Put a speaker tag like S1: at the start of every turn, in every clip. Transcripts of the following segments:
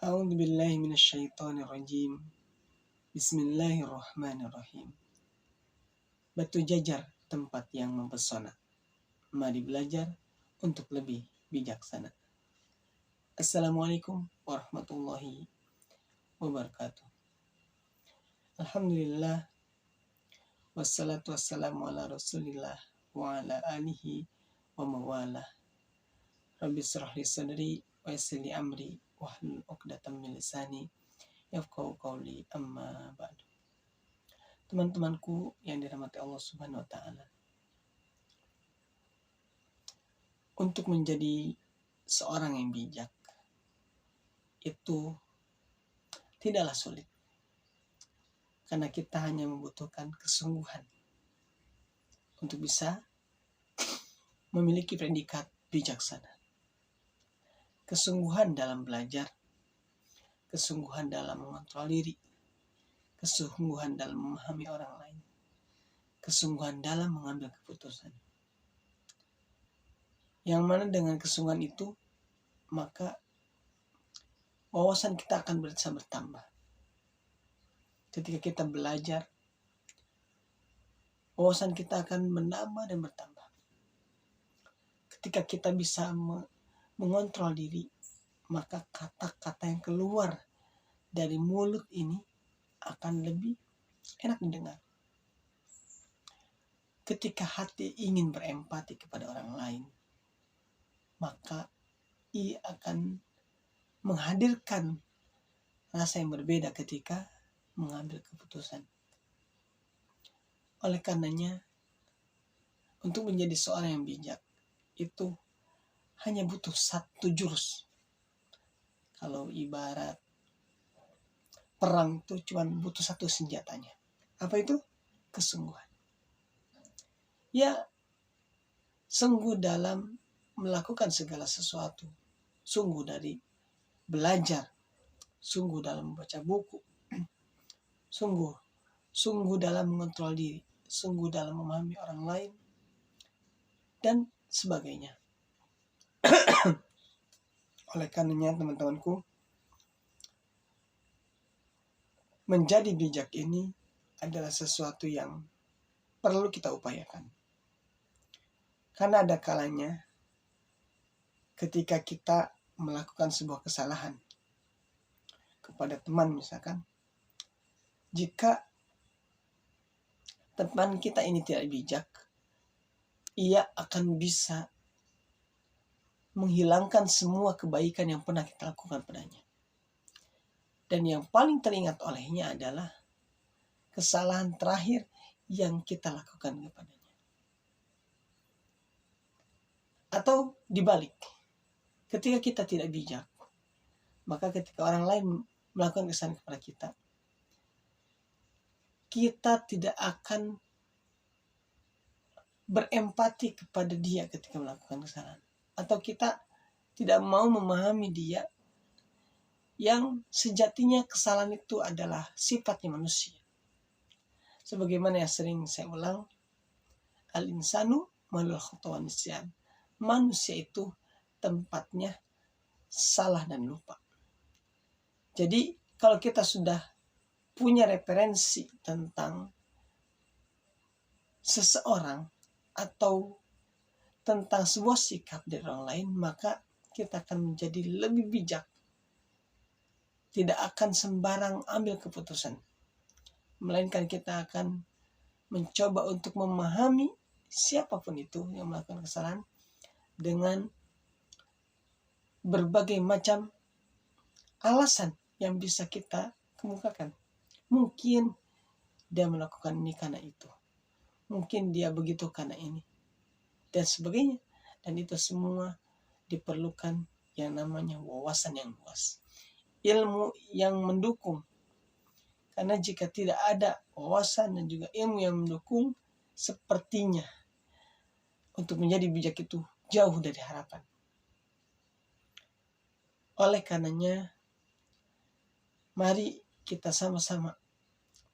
S1: A'udzu billahi minasyaitonir rajim. Bismillahirrahmanirrahim. Batu jajar tempat yang mempesona. Mari belajar untuk lebih bijaksana. Assalamualaikum warahmatullahi wabarakatuh. Alhamdulillah wassalatu wassalamu ala Rasulillah wa ala alihi wa mawalah. Rabbi shrah li sadri wa yassir li amri wahlul 'uqdatam min lisani yafqahu qawli, amma ba'du. Teman-temanku yang dirahmati Allah Subhanahu wa taala. Untuk menjadi seorang yang bijak itu tidaklah sulit. Karena kita hanya membutuhkan kesungguhan untuk bisa memiliki predikat bijaksana. Kesungguhan dalam belajar, kesungguhan dalam mengontrol diri, kesungguhan dalam memahami orang lain, kesungguhan dalam mengambil keputusan. Yang mana dengan kesungguhan itu, maka wawasan kita akan bisa bertambah. Ketika kita belajar, wawasan kita akan menambah dan bertambah. Ketika kita bisa mengontrol diri, maka kata-kata yang keluar dari mulut ini akan lebih enak didengar. Ketika hati ingin berempati kepada orang lain, maka ia akan menghadirkan rasa yang berbeda ketika mengambil keputusan. Oleh karenanya, untuk menjadi seorang yang bijak itu hanya butuh satu jurus. Kalau ibarat perang itu cuma butuh satu senjatanya. Apa itu? Kesungguhan. Ya, sungguh dalam melakukan segala sesuatu. Sungguh dari belajar. Sungguh dalam membaca buku. Sungguh dalam mengontrol diri. Sungguh dalam memahami orang lain. Dan sebagainya. Oleh karenanya teman-temanku, menjadi bijak ini adalah sesuatu yang perlu kita upayakan. Karena ada kalanya ketika kita melakukan sebuah kesalahan kepada teman misalkan, jika teman kita ini tidak bijak, ia akan bisa menghilangkan semua kebaikan yang pernah kita lakukan padanya. Dan yang paling teringat olehnya adalah kesalahan terakhir yang kita lakukan kepadanya. Atau dibalik, ketika kita tidak bijak, maka ketika orang lain melakukan kesalahan kepada kita, kita tidak akan berempati kepada dia ketika melakukan kesalahan. Atau kita tidak mau memahami dia yang sejatinya kesalahan itu adalah sifatnya manusia. Sebagaimana yang sering saya ulang, al-insanu malul khata' wa nisyan. Manusia itu tempatnya salah dan lupa. Jadi kalau kita sudah punya referensi tentang seseorang atau tentang sebuah sikap dari orang lain, maka kita akan menjadi lebih bijak. Tidak akan sembarang ambil keputusan. Melainkan kita akan mencoba untuk memahami siapapun itu yang melakukan kesalahan dengan berbagai macam alasan yang bisa kita kemukakan. Mungkin dia melakukan ini karena itu. Mungkin dia begitu karena ini. Dan sebagainya. Dan itu semua diperlukan yang namanya wawasan yang luas. Ilmu yang mendukung. Karena jika tidak ada wawasan dan juga ilmu yang mendukung, sepertinya untuk menjadi bijak itu jauh dari harapan. Oleh karenanya, mari kita sama-sama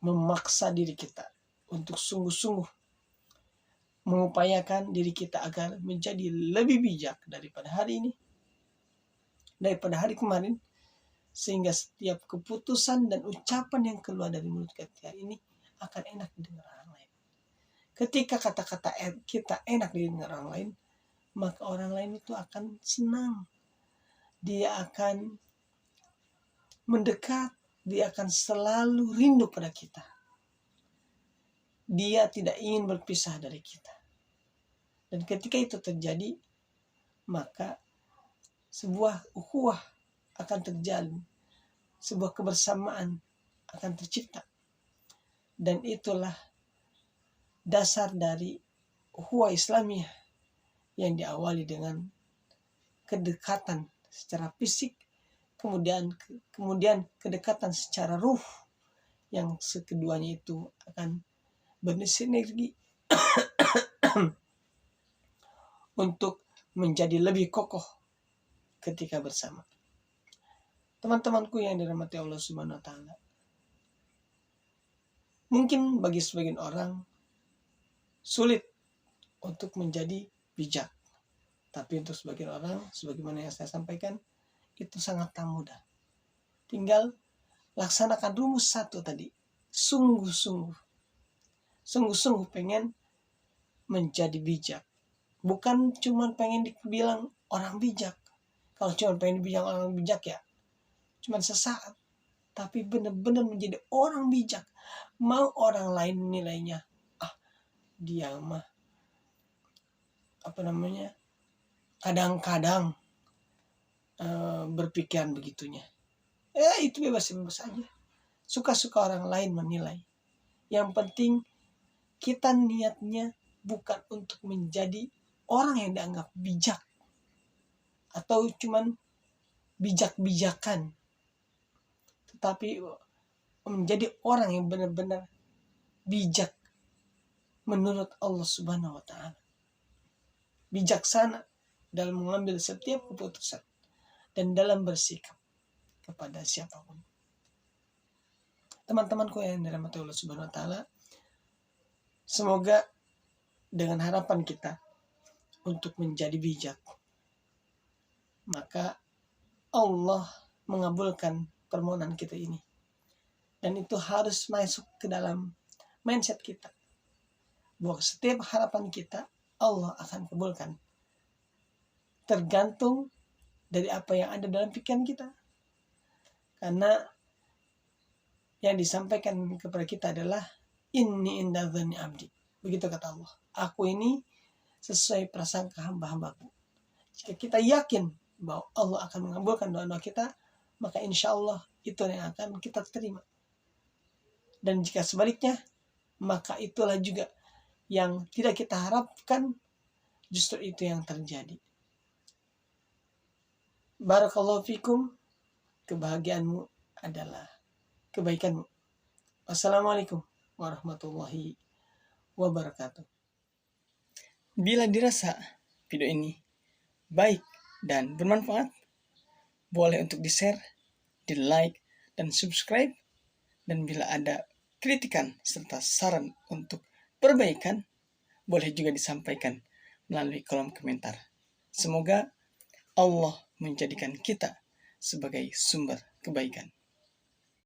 S1: memaksa diri kita untuk sungguh-sungguh mengupayakan diri kita agar menjadi lebih bijak daripada hari ini, daripada hari kemarin, sehingga setiap keputusan dan ucapan yang keluar dari mulut kita ini akan enak didengar orang lain. Ketika kata-kata kita enak didengar orang lain, maka orang lain itu akan senang. Dia akan mendekat, dia akan selalu rindu pada kita. Dia tidak ingin berpisah dari kita. Dan ketika itu terjadi, maka sebuah ukhuwah akan terjalin, sebuah kebersamaan akan tercipta. Dan itulah dasar dari ukhuwah Islamiyah yang diawali dengan kedekatan secara fisik, kemudian kedekatan secara ruh, yang keduanya itu akan bersinergi untuk menjadi lebih kokoh ketika bersama. Teman-temanku yang dirahmati Allah Subhanahu wa taala, mungkin bagi sebagian orang sulit untuk menjadi bijak. Tapi untuk sebagian orang, sebagaimana yang saya sampaikan, itu sangatlah mudah. Tinggal laksanakan rumus satu tadi. Sungguh-sungguh pengen menjadi bijak. Bukan cuma pengen dibilang orang bijak. Kalau cuma pengen dibilang orang bijak ya cuma sesaat. Tapi benar-benar menjadi orang bijak. Mau orang lain nilainya, dia mah kadang-kadang berpikiran begitunya. Itu bebas aja. Suka-suka orang lain menilai. Yang penting kita niatnya bukan untuk menjadi orang yang dianggap bijak atau cuman bijak-bijakan, tetapi menjadi orang yang benar-benar bijak menurut Allah Subhanahu wa taala. Bijaksana dalam mengambil setiap keputusan dan dalam bersikap kepada siapapun. Teman-temanku yang dirahmati Allah Subhanahu wa taala, semoga dengan harapan kita untuk menjadi bijak, maka Allah mengabulkan permohonan kita ini. Dan itu harus masuk ke dalam mindset kita, bahwa setiap harapan kita Allah akan kabulkan, tergantung dari apa yang ada dalam pikiran kita. Karena yang disampaikan kepada kita adalah inni inda dzanni abdi. Begitu kata Allah. Aku ini sesuai prasangka hamba-hambaku. Jika kita yakin bahwa Allah akan mengabulkan doa-doa kita, maka insya Allah itu yang akan kita terima. Dan jika sebaliknya, maka itulah juga yang tidak kita harapkan, justru itu yang terjadi. Barakallahu fikum. Kebahagiaanmu adalah kebaikanmu. Wassalamualaikum warahmatullahi wabarakatuh. Bila dirasa video ini baik dan bermanfaat, boleh untuk di-share, di-like, dan subscribe. Dan bila ada kritikan serta saran untuk perbaikan, boleh juga disampaikan melalui kolom komentar. Semoga Allah menjadikan kita sebagai sumber kebaikan.